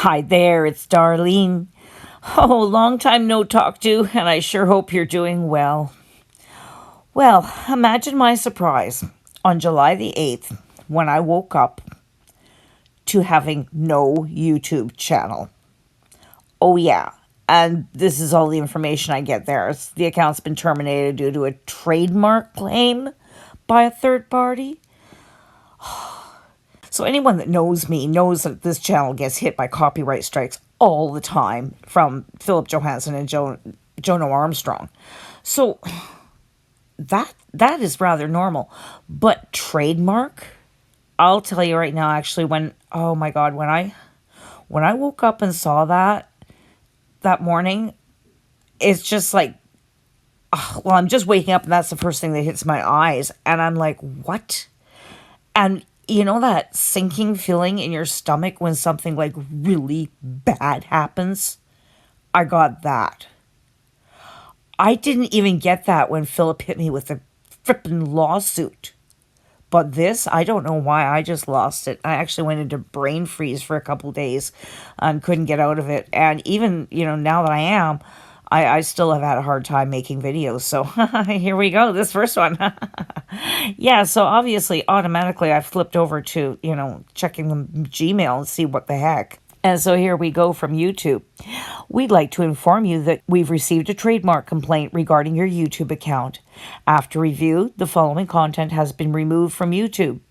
Hi there, it's Darlene. Oh, long time no talk to, and I sure hope you're doing well. Well, imagine my surprise on July the 8th when I woke up to having no YouTube channel. Oh, yeah. And this is all the information I get there. The account's been terminated due to a trademark claim by a third party. So anyone that knows me knows that this channel gets hit by copyright strikes all the time from Philip Johansson and Jono Armstrong. So that is rather normal. But Trademark, I'll tell you right now, actually, when I woke up and saw that morning, it's just like, well, I'm just waking up and that's the first thing that hits my eyes. And I'm like, what? And you know that sinking feeling in your stomach when something like really bad happens? I got that. I didn't even get that when Philip hit me with the frippin' lawsuit. But this, I don't know why, I just lost it. I actually went into brain freeze for a couple days and couldn't get out of it. And even, now that I still have had a hard time making videos. So here we go, this first one. Yeah, so obviously, automatically, I flipped over to, checking the Gmail and see what the heck. And so here we go from YouTube. We'd like to inform you that we've received a trademark complaint regarding your YouTube account. After review, the following content has been removed from YouTube.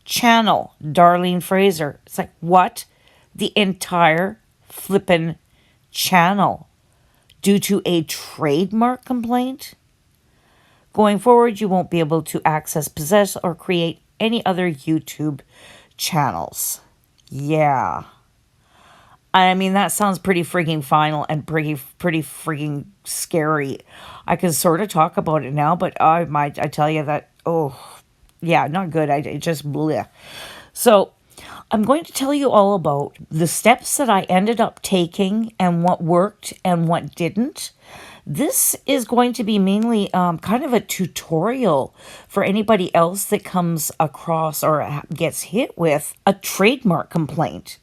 Channel, Darlene Fraser. It's like, what? The entire flippin' channel due to a trademark complaint? Going forward, you won't be able to access, possess, or create any other YouTube channels. Yeah. I mean, that sounds pretty freaking final and pretty freaking scary. I can sort of talk about it now, but I tell you that, oh, yeah, not good. I just bleh. So I'm going to tell you all about the steps that I ended up taking and what worked and what didn't. This is going to be mainly kind of a tutorial for anybody else that comes across or gets hit with a trademark complaint.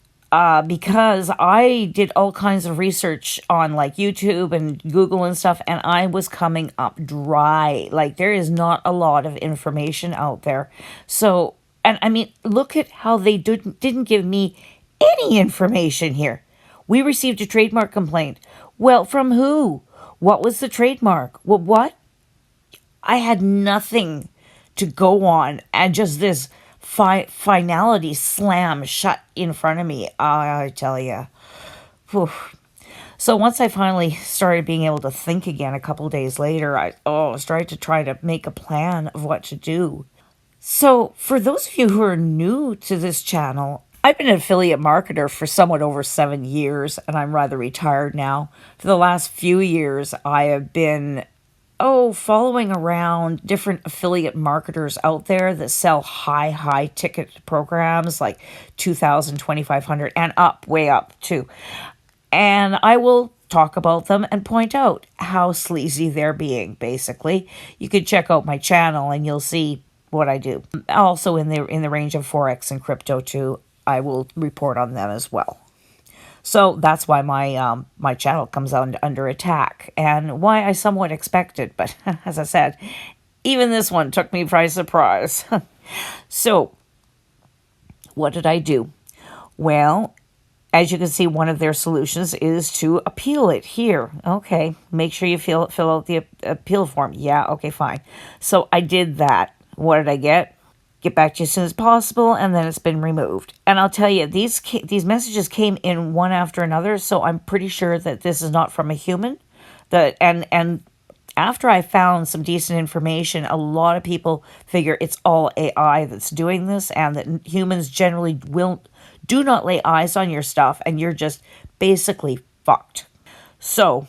Because I did all kinds of research on like YouTube and Google and stuff, and I was coming up dry. Like, there is not a lot of information out there. So, and I mean, look at how they didn't give me any information here. We received a trademark complaint. Well, from who? What was the trademark? Well, what? I had nothing to go on, and just this finality slam shut in front of me. I tell you. So once I finally started being able to think again a couple days later, I started to try to make a plan of what to do. So for those of you who are new to this channel, I've been an affiliate marketer for somewhat over 7 years, and I'm rather retired now. For the last few years, I have been following around different affiliate marketers out there that sell high ticket programs like 2,000, 2,500 and up, way up too. And I will talk about them and point out how sleazy they're being, basically. You can check out my channel and you'll see what I do. Also in the range of Forex and crypto too, I will report on them as well. So that's why my channel comes under attack, and why I somewhat expected. But as I said, even this one took me by surprise. So what did I do? Well, as you can see, one of their solutions is to appeal it here. Okay, make sure you fill out the appeal form. Yeah, okay, fine. So I did that. What did I get? Get back to you as soon as possible, and then it's been removed. And I'll tell you, these messages came in one after another, so I'm pretty sure that this is not from a human. And after I found some decent information, a lot of people figure it's all AI that's doing this, and that humans generally do not lay eyes on your stuff, and you're just basically fucked. So,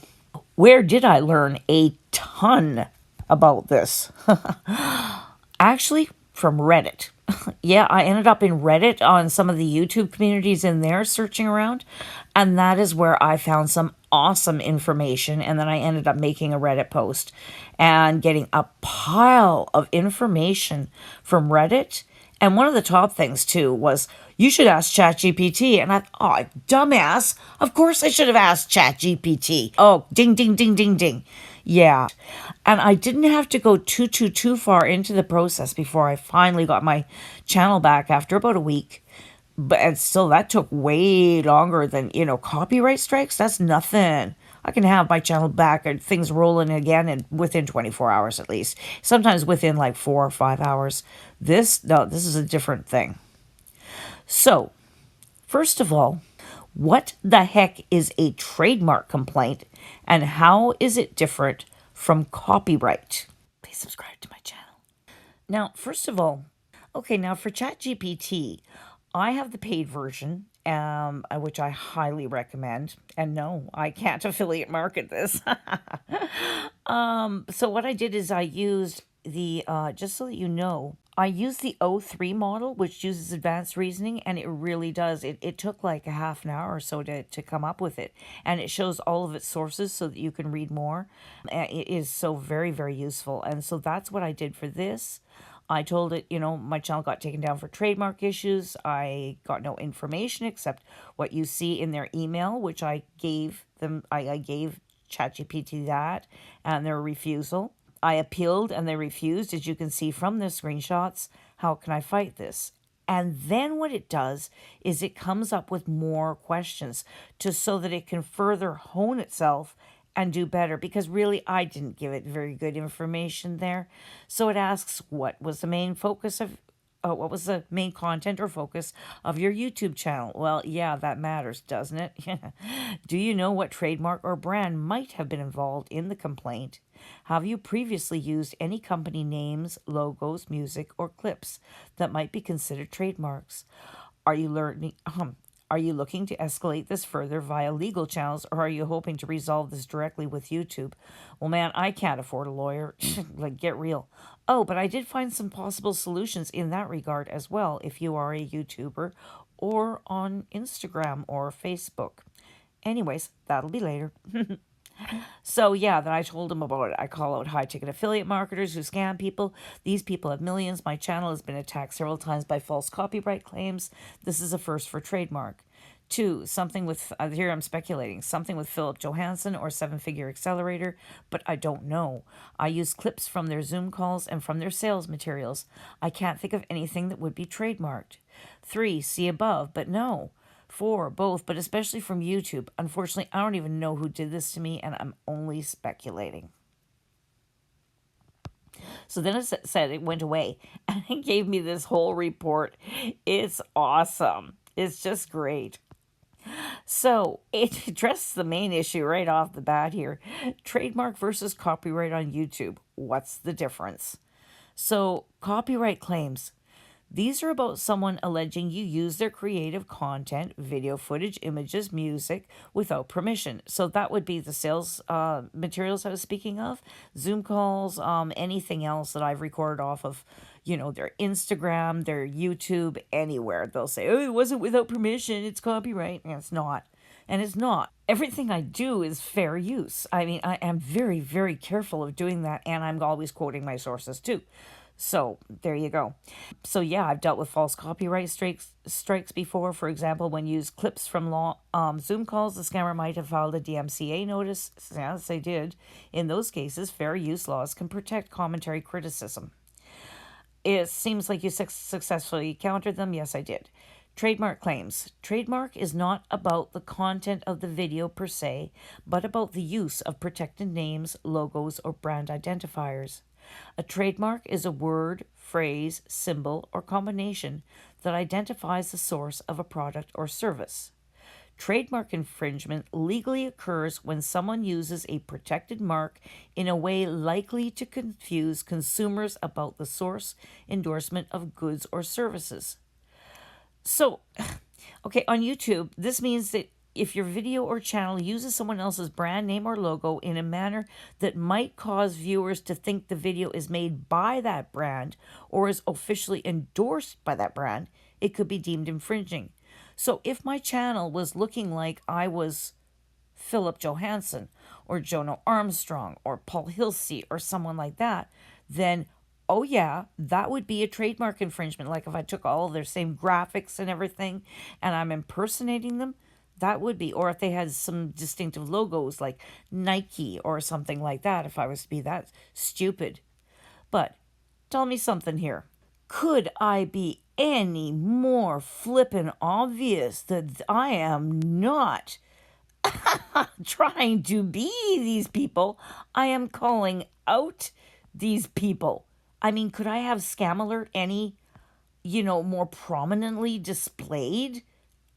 where did I learn a ton about this? Actually, from Reddit. Yeah, I ended up in Reddit on some of the YouTube communities in there searching around, and that is where I found some awesome information. And then I ended up making a Reddit post and getting a pile of information from Reddit And one of the top things too was you should ask ChatGPT. And I thought, oh, dumbass. Of course I should have asked ChatGPT. Oh, ding, ding, ding, ding, ding. Yeah. And I didn't have to go too far into the process before I finally got my channel back after about a week. But and still, that took way longer than, copyright strikes. That's nothing. I can have my channel back and things rolling again and within 24 hours at least. Sometimes within like 4 or 5 hours. This is a different thing. So, first of all, what the heck is a trademark complaint and how is it different from copyright? Please subscribe to my channel. Now, first of all, okay, now for ChatGPT, I have the paid version, which I highly recommend. And no, I can't affiliate market this. So what I did is I used the, just so that you know, I used the O3 model, which uses advanced reasoning, and it really does. It took like a half an hour or so to come up with it. And it shows all of its sources so that you can read more. It is so very, very useful. And so that's what I did for this. I told it, my channel got taken down for trademark issues. I got no information except what you see in their email, which I gave them. I gave ChatGPT that and their refusal. I appealed and they refused, as you can see from the screenshots. How can I fight this? And then what it does is it comes up with more questions so that it can further hone itself and do better, because really I didn't give it very good information there. So it asks, what was the main focus of what was the main content or focus of your YouTube channel? Well, yeah, that matters, doesn't it? Do you know what trademark or brand might have been involved in the complaint? Have you previously used any company names, logos, music, or clips that might be considered trademarks? Are you looking to escalate this further via legal channels, or are you hoping to resolve this directly with YouTube? Well, man, I can't afford a lawyer. Like, get real. Oh, but I did find some possible solutions in that regard as well if you are a YouTuber or on Instagram or Facebook. Anyways, that'll be later. So yeah, then I told him about it. I call out high-ticket affiliate marketers who scam people. These people have millions. My channel has been attacked several times by false copyright claims. This is a first for trademark. 2, something with, here I'm speculating, something with Philip Johansson or Seven Figure Accelerator, but I don't know. I use clips from their Zoom calls and from their sales materials. I can't think of anything that would be trademarked. 3, see above, but no. 4, both, but especially from YouTube. Unfortunately, I don't even know who did this to me, and I'm only speculating. So then it said it went away, and it gave me this whole report. It's awesome. It's just great. So it addresses the main issue right off the bat here. Trademark versus copyright on YouTube. What's the difference? So copyright claims. These are about someone alleging you use their creative content, video footage, images, music, without permission. So that would be the sales materials I was speaking of, Zoom calls, anything else that I've recorded off of, their Instagram, their YouTube, anywhere. They'll say, oh, it wasn't without permission, it's copyright. And it's not. And it's not. Everything I do is fair use. I mean, I am very, very careful of doing that, and I'm always quoting my sources too. So there you go. So yeah, I've dealt with false copyright strikes before. For example, when used clips from Zoom calls, the scammer might have filed a DMCA notice. Yes, they did. In those cases, fair use laws can protect commentary criticism. It seems like you successfully countered them. Yes, I did. Trademark claims. Trademark is not about the content of the video per se, but about the use of protected names, logos, or brand identifiers. A trademark is a word, phrase, symbol, or combination that identifies the source of a product or service. Trademark infringement legally occurs when someone uses a protected mark in a way likely to confuse consumers about the source, endorsement of goods or services. So, okay, on YouTube, this means that if your video or channel uses someone else's brand name or logo in a manner that might cause viewers to think the video is made by that brand or is officially endorsed by that brand, it could be deemed infringing. So if my channel was looking like I was Philip Johansson or Jono Armstrong or Paul Hilsey or someone like that, then Oh yeah, that would be a trademark infringement. Like if I took all their same graphics and everything and I'm impersonating them, that would be. Or if they had some distinctive logos like Nike or something like that, if I was to be that stupid. But tell me something here. Could I be any more flippin' obvious that I am not trying to be these people? I am calling out these people. I mean, could I have scam alert any, more prominently displayed?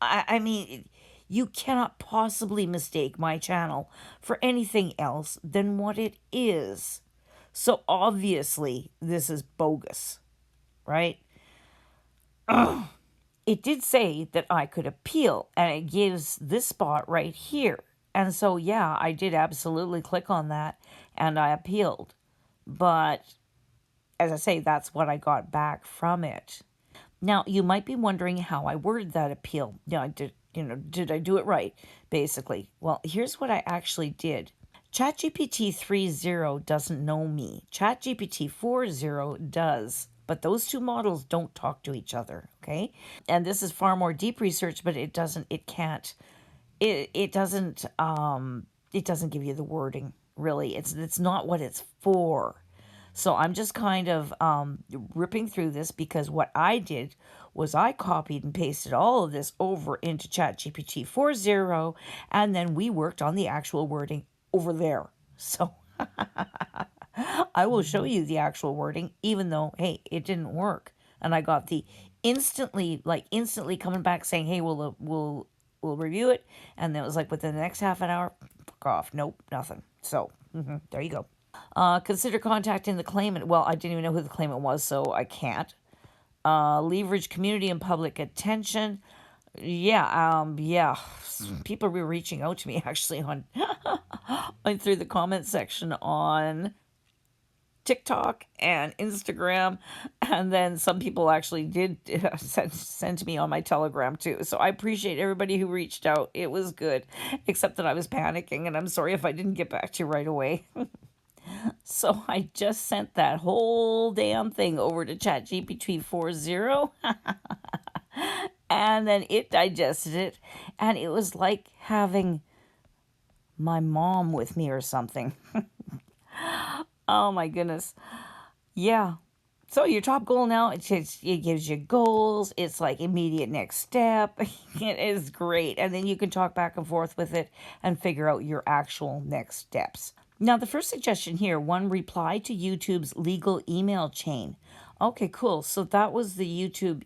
I mean, you cannot possibly mistake my channel for anything else than what it is. So obviously, this is bogus, right? It did say that I could appeal, and it gives this spot right here. And so, yeah, I did absolutely click on that and I appealed. But as I say, that's what I got back from it. Now, you might be wondering how I worded that appeal. Did I do it right, basically? Well, here's what I actually did. ChatGPT 3.0 doesn't know me. ChatGPT 4.0 does. But those two models don't talk to each other, okay? And this is far more deep research, but it doesn't give you the wording, really. It's not what it's for. So I'm just kind of ripping through this because what I did was I copied and pasted all of this over into ChatGPT 4.0, and then we worked on the actual wording over there. So I will show you the actual wording, even though, hey, it didn't work. And I got the instantly coming back saying, hey, we'll review it. And then it was like within the next half an hour, fuck off. Nope, nothing. So there you go. Consider contacting the claimant. Well, I didn't even know who the claimant was, so I can't. Leverage community and public attention. Yeah. People were reaching out to me actually on through the comment section on TikTok and Instagram, and then some people actually did send to me on my Telegram too. So I appreciate everybody who reached out. It was good, except that I was panicking, and I'm sorry if I didn't get back to you right away. So I just sent that whole damn thing over to ChatGPT 4.0, and then it digested it, and it was like having my mom with me or something. Oh my goodness. Yeah. So your top goal now, it gives you goals. It's like immediate next step. It is great. And then you can talk back and forth with it and figure out your actual next steps. Now, the first suggestion here, one, reply to YouTube's legal email chain. Okay, cool. So that was the YouTube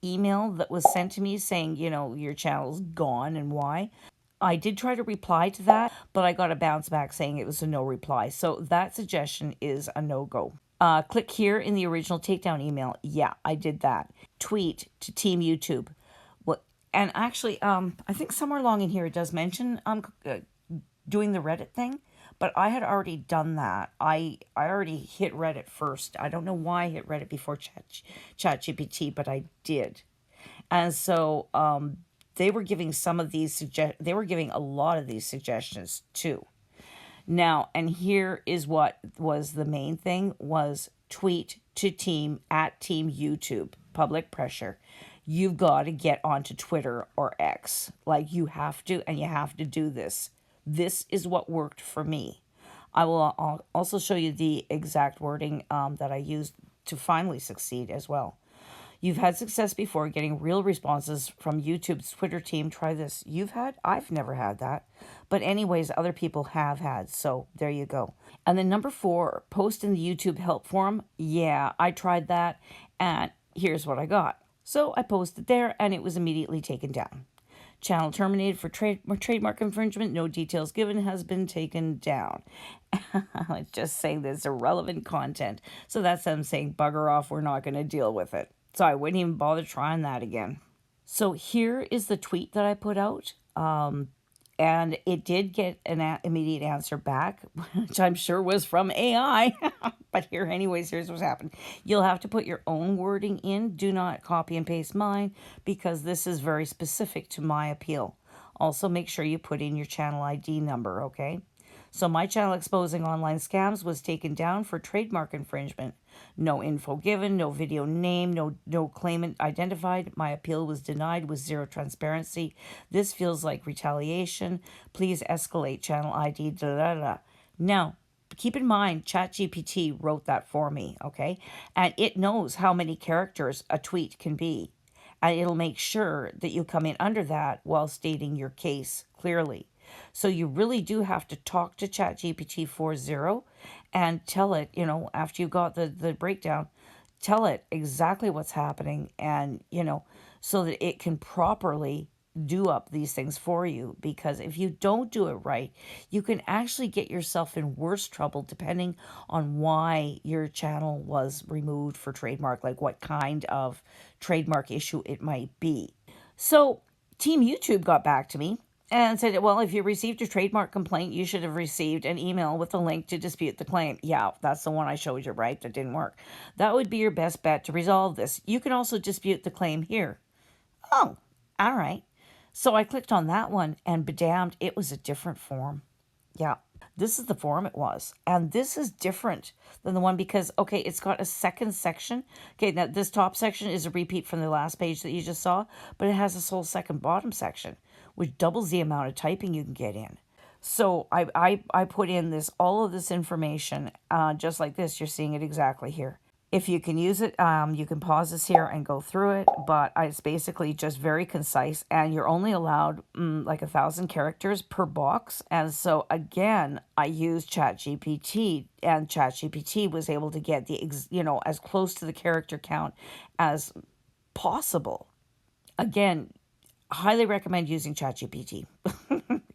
email that was sent to me saying, your channel's gone and why. I did try to reply to that, but I got a bounce back saying it was a no reply. So that suggestion is a no-go. Click here in the original takedown email. Yeah, I did that. Tweet to Team YouTube. What? And actually, I think somewhere along in here it does mention doing the Reddit thing, but I had already done that. I already hit Reddit first. I don't know why I hit Reddit before ChatGPT, but I did. And so they were giving they were giving a lot of these suggestions too. Now, and here is what was the main thing, was tweet to Team YouTube. Public pressure. You've got to get onto Twitter or X. Like you have to, and you have to do this. This is what worked for me. I'll also show you the exact wording that I used to finally succeed as well. You've had success before getting real responses from YouTube's Twitter team. Try this. I've never had that. But anyways, other people have had. So there you go. And then number 4, post in the YouTube help forum. Yeah, I tried that. And here's what I got. So I posted there and it was immediately taken down. Channel terminated for trademark infringement. No details given, has been taken down. It's just saying there's irrelevant content. So that's them saying, bugger off, we're not going to deal with it. So I wouldn't even bother trying that again. So here is the tweet that I put out. And it did get an immediate answer back, which I'm sure was from AI. But here's what's happened. You'll have to put your own wording in. Do not copy and paste mine because this is very specific to my appeal. Also, make sure you put in your channel ID number, okay? So my channel exposing online scams was taken down for trademark infringement. No info given, no video name, no claimant identified. My appeal was denied with zero transparency. This feels like retaliation. Please escalate channel ID. Da, da, da. Now, keep in mind, ChatGPT wrote that for me, okay? And it knows how many characters a tweet can be. And it'll make sure that you come in under that while stating your case clearly. So you really do have to talk to ChatGPT 4.0 and tell it, after you got the breakdown, tell it exactly what's happening, and, so that it can properly do up these things for you. Because if you don't do it right, you can actually get yourself in worse trouble depending on why your channel was removed for trademark, like what kind of trademark issue it might be. So Team YouTube got back to me and said, well, if you received a trademark complaint, you should have received an email with a link to dispute the claim. Yeah, that's the one I showed you, right? That didn't work. That would be your best bet to resolve this. You can also dispute the claim here. Oh, all right. So I clicked on that one, and bedamned, it was a different form. Yeah, this is the form it was. And this is different than the one because, okay, it's got a second section. Okay, now this top section is a repeat from the last page that you just saw, but it has this whole second bottom section, which doubles the amount of typing you can get in. So I put in all of this information just like this. You're seeing it exactly here. If you can use it, you can pause this here and go through it, but it's basically just very concise, and you're only allowed like 1,000 characters per box. And so again, I used ChatGPT, and ChatGPT was able to get as close to the character count as possible. Again, highly recommend using ChatGPT.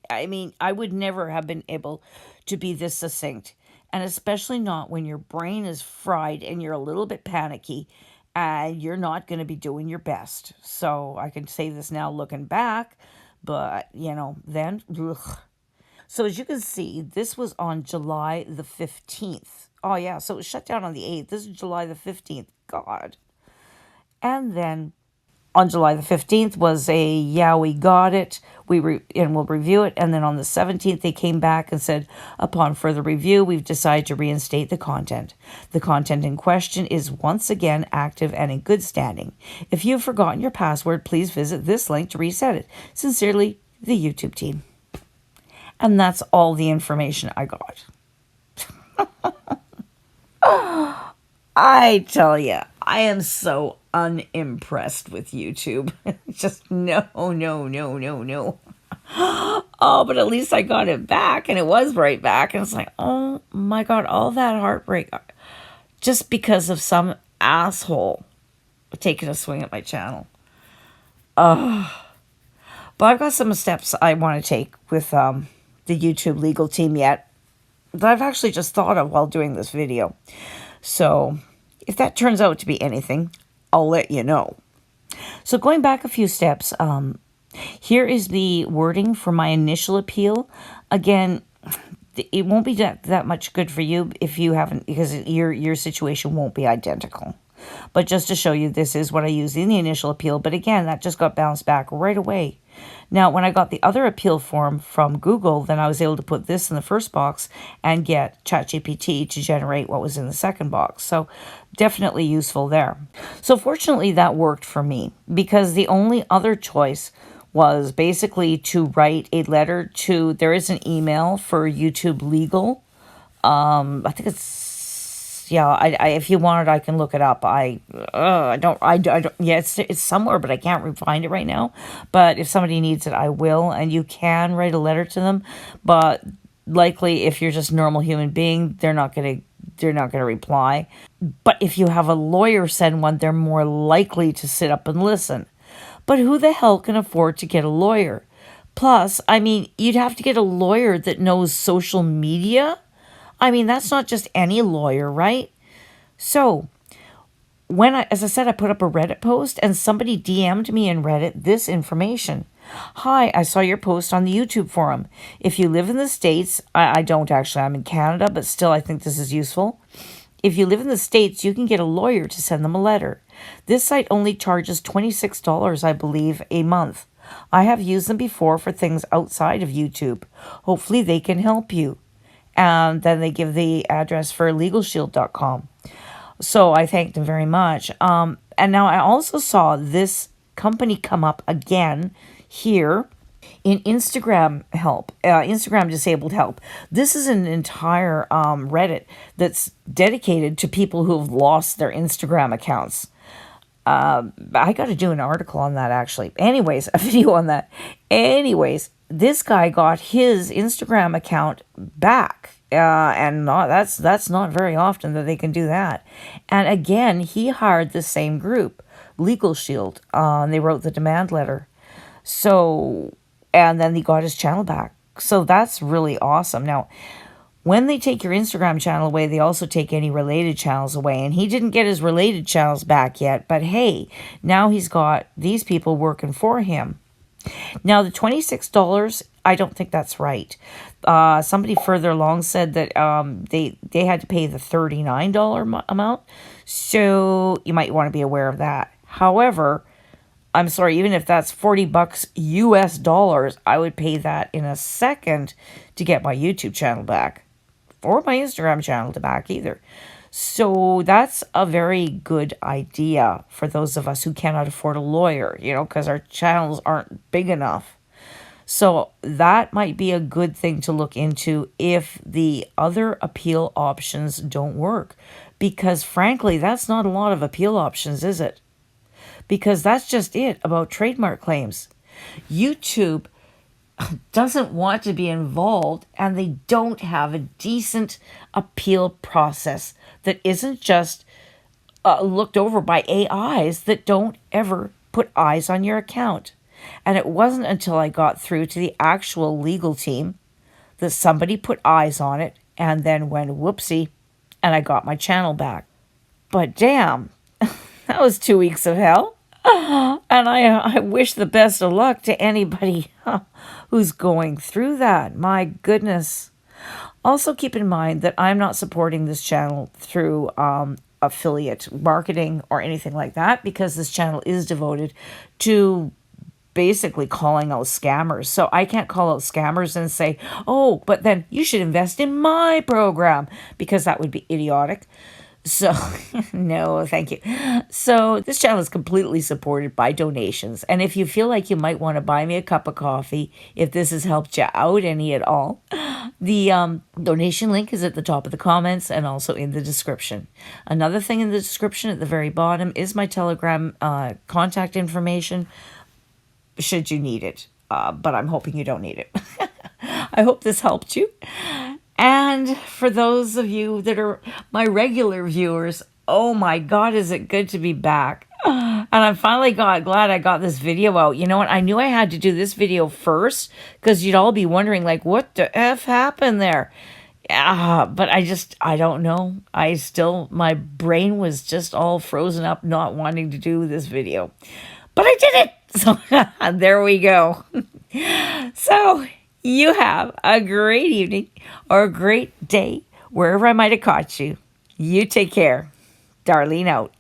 I mean, I would never have been able to be this succinct. And especially not when your brain is fried and you're a little bit panicky and you're not going to be doing your best. So I can say this now looking back, but, then, ugh. So as you can see, this was on July the 15th. Oh, yeah, so it was shut down on the 8th. This is July the 15th. God. And then on July the 15th was we got it, and we'll review it. And then on the 17th, they came back and said, upon further review, we've decided to reinstate the content. The content in question is once again active and in good standing. If you've forgotten your password, please visit this link to reset it. Sincerely, the YouTube team. And that's all the information I got. I tell you, I am so unimpressed with YouTube. Just no. Oh, but at least I got it back, and it was right back. And it's like, oh my God, all that heartbreak just because of some asshole taking a swing at my channel. But I've got some steps I want to take with the YouTube legal team yet that I've actually just thought of while doing this video. So if that turns out to be anything, I'll let you know. So going back a few steps, here is the wording for my initial appeal. Again, it won't be that much good for you if you haven't, because your situation won't be identical. But just to show you, this is what I used in the initial appeal. But again, that just got bounced back right away. Now, when I got the other appeal form from Google, then I was able to put this in the first box and get ChatGPT to generate what was in the second box. So definitely useful there. So fortunately, that worked for me, because the only other choice was basically to write a letter to, there is an email for YouTube Legal. I think it's, if you want it, I can look it up. I don't, yeah, it's somewhere, but I can't find it right now. But if somebody needs it, I will. And you can write a letter to them, but likely if you're just a normal human being, they're not going to reply. But if you have a lawyer send one, they're more likely to sit up and listen. But who the hell can afford to get a lawyer? Plus, I mean, you'd have to get a lawyer that knows social media. I mean, that's not just any lawyer, right? So, as I said, I put up a Reddit post, and somebody DM'd me in Reddit this information. Hi, I saw your post on the YouTube forum. If you live in the States, I don't actually, I'm in Canada, but still I think this is useful. If you live in the States, you can get a lawyer to send them a letter. This site only charges $26, I believe, a month. I have used them before for things outside of YouTube. Hopefully they can help you. And then they give the address for LegalShield.com. So I thanked him very much. And now I also saw this company come up again here in Instagram help, Instagram disabled help. This is an entire Reddit that's dedicated to people who have lost their Instagram accounts. I got to do an article on that actually. Anyways, a video on that. Anyways, this guy got his Instagram account back. And not that's not very often that they can do that. And again, he hired the same group, Legal Shield. They wrote the demand letter. So, and then he got his channel back. So that's really awesome. Now, when they take your Instagram channel away, they also take any related channels away. And he didn't get his related channels back yet. But hey, now he's got these people working for him. Now, the $26, I don't think that's right. Somebody further along said that they had to pay the $39 amount. So you might want to be aware of that. However, I'm sorry, even if that's $40 US dollars, I would pay that in a second to get my YouTube channel back. Or my Instagram channel to back either. So that's a very good idea for those of us who cannot afford a lawyer, because our channels aren't big enough. So that might be a good thing to look into if the other appeal options don't work. Because frankly, that's not a lot of appeal options, is it? Because that's just it about trademark claims. YouTube doesn't want to be involved, and they don't have a decent appeal process that isn't just looked over by AIs that don't ever put eyes on your account. And it wasn't until I got through to the actual legal team that somebody put eyes on it and then went whoopsie, and I got my channel back. But damn, that was 2 weeks of hell. And I wish the best of luck to anybody who's going through that. My goodness. Also keep in mind that I'm not supporting this channel through affiliate marketing or anything like that, because this channel is devoted to basically calling out scammers. So I can't call out scammers and say, oh, but then you should invest in my program, because that would be idiotic. So, no, thank you. So, this channel is completely supported by donations. And if you feel like you might want to buy me a cup of coffee, if this has helped you out any at all, the donation link is at the top of the comments and also in the description. Another thing in the description at the very bottom is my Telegram contact information, should you need it. But I'm hoping you don't need it. I hope this helped you. And for those of you that are my regular viewers, oh my God, is it good to be back. And I'm finally glad I got this video out. You know what? I knew I had to do this video first, because you'd all be wondering, like, what the F happened there? But I don't know. My brain was just all frozen up, not wanting to do this video. But I did it! So there we go. So you have a great evening or a great day wherever I might have caught you. You take care. Darlene out.